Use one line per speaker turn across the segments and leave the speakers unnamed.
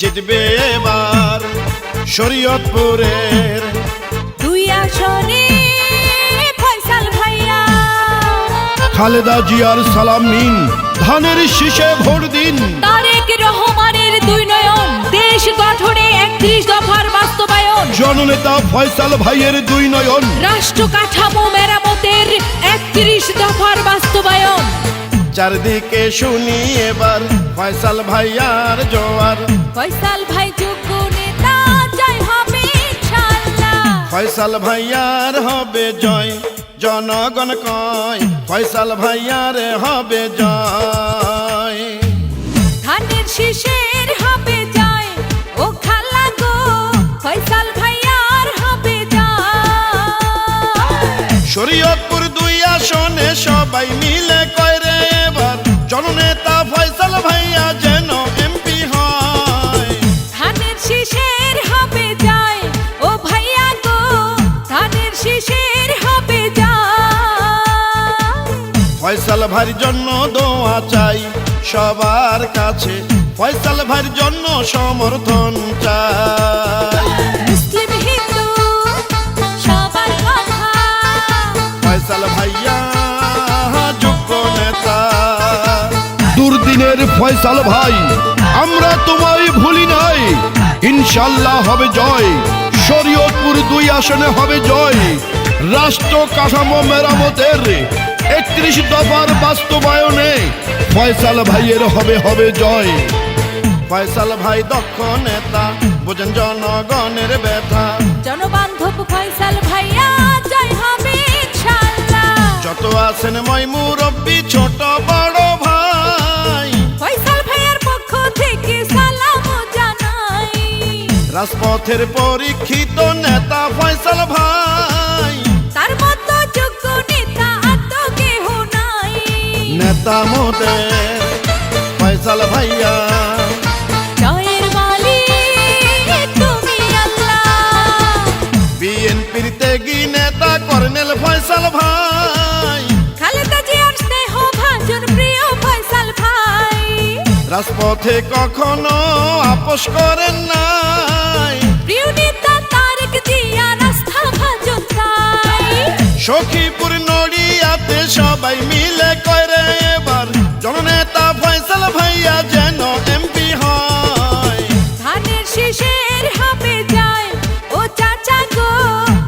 জিতবে এবার শরীয়তপুরের
2 আসনে ফয়সাল ভাইয়া।
খালেদা জিয়ার সালাম নিন, ধানের শীষে ভোট দিন।
তারেক রহমানের 2 নয়ন, দেশ গঠনে 31 দফার বাস্তবায়ন।
জননেতা ফয়সাল ভাইয়ের 2 নয়ন,
রাষ্ট্র কাঠামো মেরামতের 31 দফার বাস্তবায়ন।
চারদিকে শুনি এবার ফয়সাল ভাইয়ার জোয়ার।
ফয়সাল ভাই যোগ্য নেতা, জয় হবে ইনশাআল্লাহ।
ফয়সাল ভাইয়ার হবে জয়, জনগণ কয় ফয়সাল ভাইয়ার হবে জয়।
ধানের শীষের হবে জয়, ও খালা গো ফয়সাল ভাইয়ার হবে জয়।
শরীয়তপুর 2 আসনে সবাই মিলে কয় রে এবার জননেতা ফয়সাল ভাইয়া যেন এমপি হয়।
ধানের শীষের হবে জয়, ও ভাইয়া গো ধানের শীষের হবে জয়।
ফয়সাল ভাইয়ের জন্য দোয়া চাই সবার কাছে, ফয়সাল ভাইয়ের জন্য সমর্থন চাই।
মুসলিম হিন্দু সবার কথা,
ফয়সাল ভাইয়া যোগ্য নেতা। দুর্দিনের ফয়সাল ভাই আমরা তোমায় ভুলি নাই, ইনশাল্লাহ হবে জয়। শরীয়তপুর 2 আসনে হবে জয়। রাষ্ট্র কাঠামো মেরামতের 31 দফার বাস্তবায়নে ফয়সাল ভাইয়ের হবে জয়। ফয়সাল ভাই দক্ষ নেতা, বোঝেন জনগণের ব্যথা।
জনবান্ধব ফয়সাল ভাইয়া জয় হবে ইনশাআল্লাহ।
যত আছেন মই মুরব্বি ছোট বড় ভাই,
ফয়সাল ভাইয়ার পক্ষ থেকে সালাম জানাই।
রাজপথের পরীক্ষিত নেতা ফয়সাল ভাই,
তার মতো যোগ্য নেতা আর তো কেহ নাই।
নেতা মোদের ফয়সাল ভাইয়া।
জয়ের মালিক তুমি আল্লাহ।
বিএনপির ত্যাগী নেতা কর্নেল ফয়সাল ভাই,
খালেদা জিয়ার স্নেহ ভাজন প্রিয় ফয়সাল ভাই।
রাজপথে কখনো আপোষ করেন নাই।
প্রিয় নেতা তারেক জিয়া রাস্তা ভাজন তাই।
সখীপুর নড়িয়াতে সবাই মিলে কয় রে এবার জননেতা ফয়সাল ভাইয়া যেন এমপি হয়।
ধানের শীষের হবে জয়, ও চাচা গো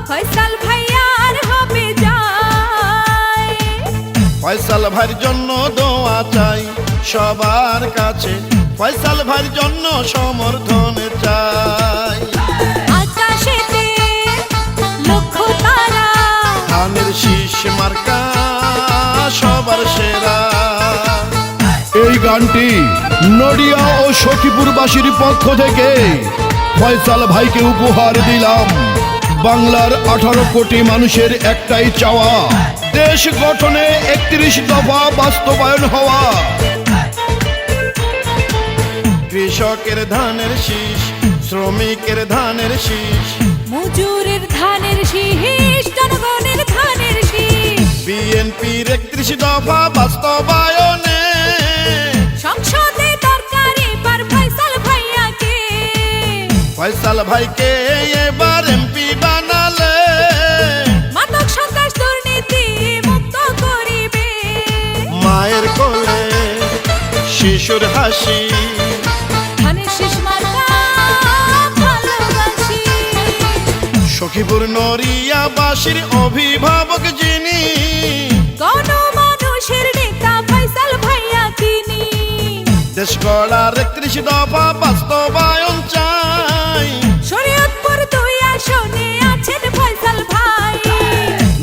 ফয়সাল ভাইয়ার হবে জয়।
ফয়সাল ভাইয়ের জন্য দোয়া চাই সবার কাছে, ফয়সাল ভাইয়ের জন্য সমর্থন চাই।
আকাশেতে লক্ষ্য তারা,
ধানের শীষ মার্কা সবার সেরা। এই গানটি নড়িয়া ও সখীপুরবাসীর পক্ষ থেকে ফয়সাল ভাইকে উপহার দিলাম। বাংলার 18 কোটি মানুষের একটাই চাওয়া, দেশ গঠনে 31 দফা বাস্তবায়ন হওয়া। কৃষকের ধানের শীষ, শ্রমিকের ধানের শীষ,
মজুরের ধানের শীষ, জনগণের ধানের শীষ।
বিএনপির 31 দফা বাস্তবায়নে
সংসদে দরকার এবার ফয়সাল ভাইয়াকে।
ফয়সাল ভাইকে এবার এমপি বানালে
মাদক সন্ত্রাস দুর্নীতি মুক্ত করিবে।
মায়ের কোলে শিশুর হাসি,
ধানের শীষ মার্কা ভালোবাসি।
সখীপুর নড়িয়াবাসীর অভিভাবক যিনি,
গণমানুষের নেতা ফয়সাল ভাইয়া তিনি।
দেশ গড়ার 31 দফা বাস্তবায়ন চাই।
শরীয়তপুর 2 আসনে আছেন ফয়সাল ভাই।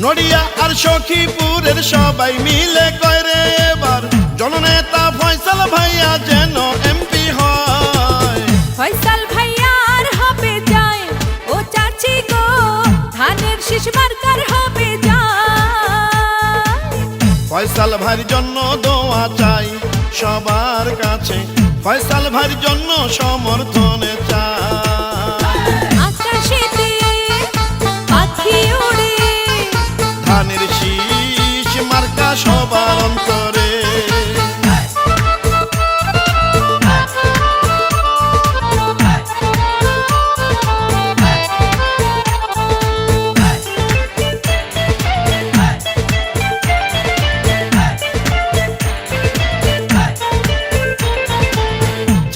নড়িয়া আর সখীপুরের সবাই মিলে কয় রে এবার জননেতা ফয়সাল ভাইয়া যেন এমপি হয়।
ফয়সাল ভাইয়ার হবে জয়, ও চাচি গো ধানের শীষ মার্কার হবে জয়।
ফয়সাল ভাইয়ের জন্য দোয়া চাই সবার কাছে, ফয়সাল ভাইয়ের জন্য সমর্থন চাই।
আকাশেতে পাখি ওড়ে,
ধানের শীষ মার্কা সবার অন্তরে।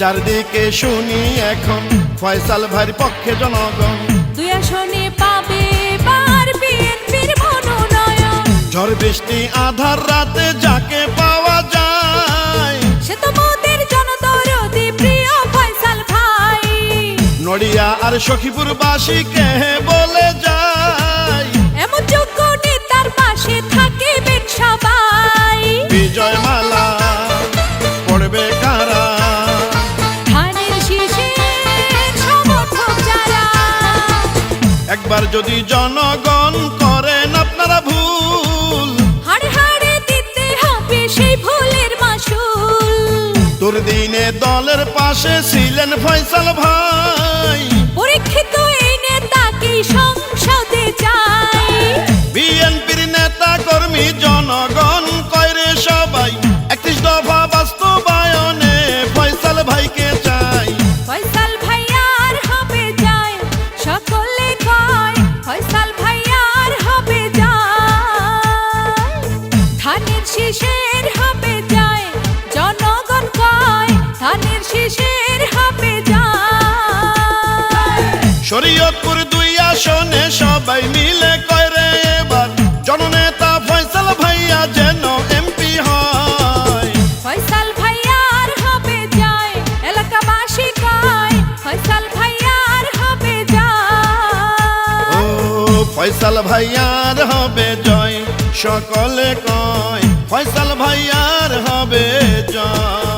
চারদিকে শুনি এখন ফয়সাল ভাইয়ের পক্ষে জনগণ।
2 আসনে পাবে এবার বিএনপির মনোনয়ন।
ঝড় বৃষ্টি আধার রাতে যাকে পাওয়া যায়,
সে তো মোদের জনদরদি প্রিয় ফয়সাল ভাই।
নড়িয়া আর সখীপুরবাসী কে বলে যায়,
এমন যোগ্য নেতার পাশে থাকিবেন সবাই।
বিজয় মালা পড়বে কারা,
ধানের শীষের সমর্থক যারা।
একবার যদি জনগণ করেন আপনারা ভুল,
হাড়ে হাড়ে দিতে হবে সেই ভুলের মাসুল।
দুর্দিনে দলের পাশে ছিলেন ফয়সাল ভাই,
পরীক্ষিত এই নেতাকেই সংসদে চাই।
বিএনপির নেতা কর্মী জনগণ কয়রে সবাই, 31 দফা বাস্তবায়নে ফয়সাল ভাইকে চাই।
ফয়সাল ভাইয়ার হবে যায়, সকলে কয় ফয়সাল ভাইয়ার হবে যায়। ধানের শীষের হবে যায়, জনগণ কয় ধানের শীষের হবে যায়।
শরীয়তপুর 2 আসনে সবাই মিলে কয়রে এবার জননেতা ফয়সাল ভাইয়া যেন এমপি হয়।
ফয়সাল ভাইয়ার হবে যায়, এলাকাবাসী কয় ফয়সাল ভাইয়ার হবে যায়।
ও ফয়সাল ভাইয়ার হবে জয়, সকলে কয় ফয়সাল ভাইয়ার হবে জয়।